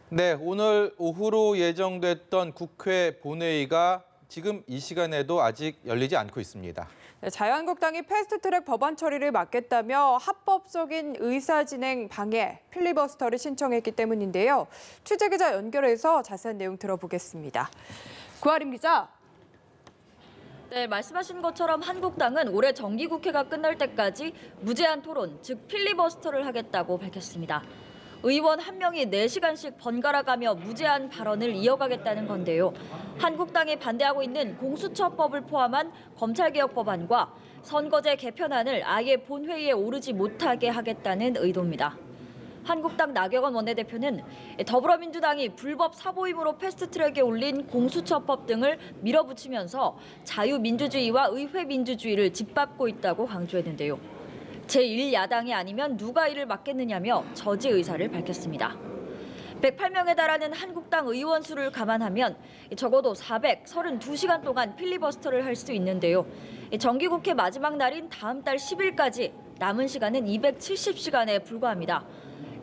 네, 오늘 오후로 예정됐던 국회 본회의가 지금 이 시간에도 아직 열리지 않고 있습니다. 네, 자유한국당이 패스트트랙 법안 처리를 막겠다며 합법적인 의사진행 방해, 필리버스터를 신청했기 때문인데요. 취재기자 연결해서 자세한 내용 들어보겠습니다. 구하림 기자. 네, 말씀하신 것처럼 한국당은 올해 정기국회가 끝날 때까지 무제한 토론, 즉 필리버스터를 하겠다고 밝혔습니다. 의원 한 명이 4시간씩 번갈아가며 무제한 발언을 이어가겠다는 건데요. 한국당이 반대하고 있는 공수처법을 포함한 검찰개혁 법안과 선거제 개편안을 아예 본회의에 오르지 못하게 하겠다는 의도입니다. 한국당 나경원 원내대표는 더불어민주당이 불법 사보임으로 패스트트랙에 올린 공수처법 등을 밀어붙이면서 자유민주주의와 의회민주주의를 짓밟고 있다고 강조했는데요. 제1야당이 아니면 누가 이를 맡겠느냐며 저지 의사를 밝혔습니다. 108명에 달하는 한국당 의원 수를 감안하면 적어도 432시간 동안 필리버스터를 할 수 있는데요. 정기국회 마지막 날인 다음 달 10일까지 남은 시간은 270시간에 불과합니다.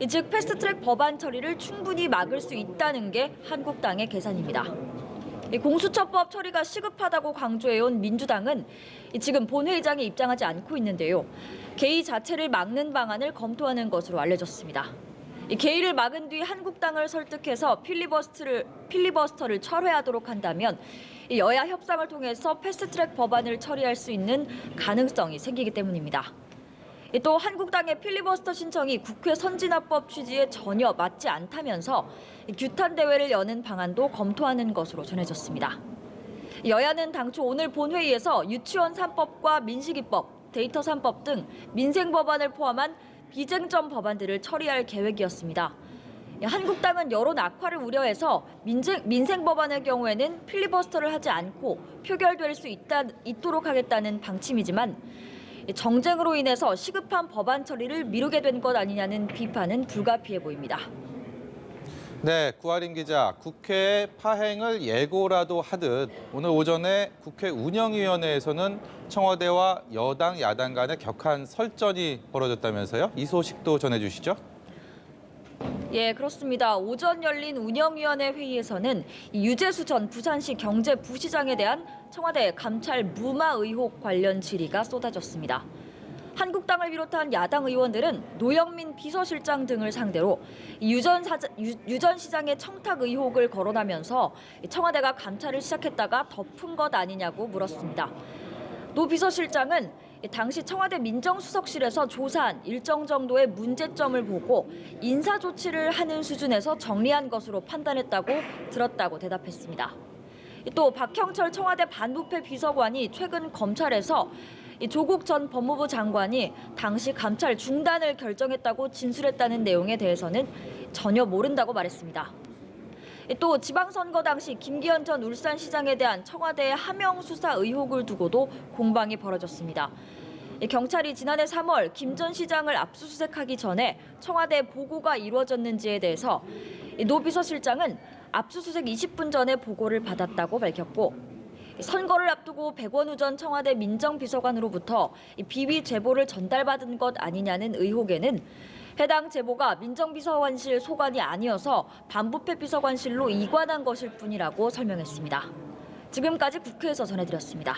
즉 패스트트랙 법안 처리를 충분히 막을 수 있다는 게 한국당의 계산입니다. 공수처법 처리가 시급하다고 강조해온 민주당은 지금 본회의장에 입장하지 않고 있는데요. 개의 자체를 막는 방안을 검토하는 것으로 알려졌습니다. 개의를 막은 뒤 한국당을 설득해서 필리버스터를 철회하도록 한다면 여야 협상을 통해서 패스트트랙 법안을 처리할 수 있는 가능성이 생기기 때문입니다. 또 한국당의 필리버스터 신청이 국회 선진화법 취지에 전혀 맞지 않다면서 규탄 대회를 여는 방안도 검토하는 것으로 전해졌습니다. 여야는 당초 오늘 본회의에서 유치원 3법과 민식이법, 데이터 3법 등 민생 법안을 포함한 비쟁점 법안들을 처리할 계획이었습니다. 한국당은 여론 악화를 우려해서 민생 법안의 경우에는 필리버스터를 하지 않고 표결될 수 있도록 하겠다는 방침이지만 정쟁으로 인해서 시급한 법안 처리를 미루게 된 것 아니냐는 비판은 불가피해 보입니다. 네, 구하림 기자, 국회 파행을 예고라도 하듯 오늘 오전에 국회 운영위원회에서는 청와대와 여당, 야당 간의 격한 설전이 벌어졌다면서요? 이 소식도 전해주시죠. 예, 그렇습니다. 오전 열린 운영위원회 회의에서는 유재수 전 부산시 경제부시장에 대한 청와대 감찰 무마 의혹 관련 질의가 쏟아졌습니다. 한국당을 비롯한 야당 의원들은 노영민 비서실장 등을 상대로 유 전 시장의 청탁 의혹을 거론하면서 청와대가 감찰을 시작했다가 덮은 것 아니냐고 물었습니다. 노 비서실장은 당시 청와대 민정수석실에서 조사한 일정 정도의 문제점을 보고 인사 조치를 하는 수준에서 정리한 것으로 판단했다고 들었다고 대답했습니다. 또 박형철 청와대 반부패 비서관이 최근 검찰에서 조국 전 법무부 장관이 당시 감찰 중단을 결정했다고 진술했다는 내용에 대해서는 전혀 모른다고 말했습니다. 또 지방선거 당시 김기현 전 울산시장에 대한 청와대의 하명 수사 의혹을 두고도 공방이 벌어졌습니다. 경찰이 지난해 3월 김 전 시장을 압수수색하기 전에 청와대 보고가 이루어졌는지에 대해서 노 비서실장은 압수수색 20분 전에 보고를 받았다고 밝혔고 선거를 앞두고 백원우 전 청와대 민정비서관으로부터 비위 제보를 전달받은 것 아니냐는 의혹에는 해당 제보가 민정비서관실 소관이 아니어서 반부패 비서관실로 이관한 것일 뿐이라고 설명했습니다. 지금까지 국회에서 전해드렸습니다.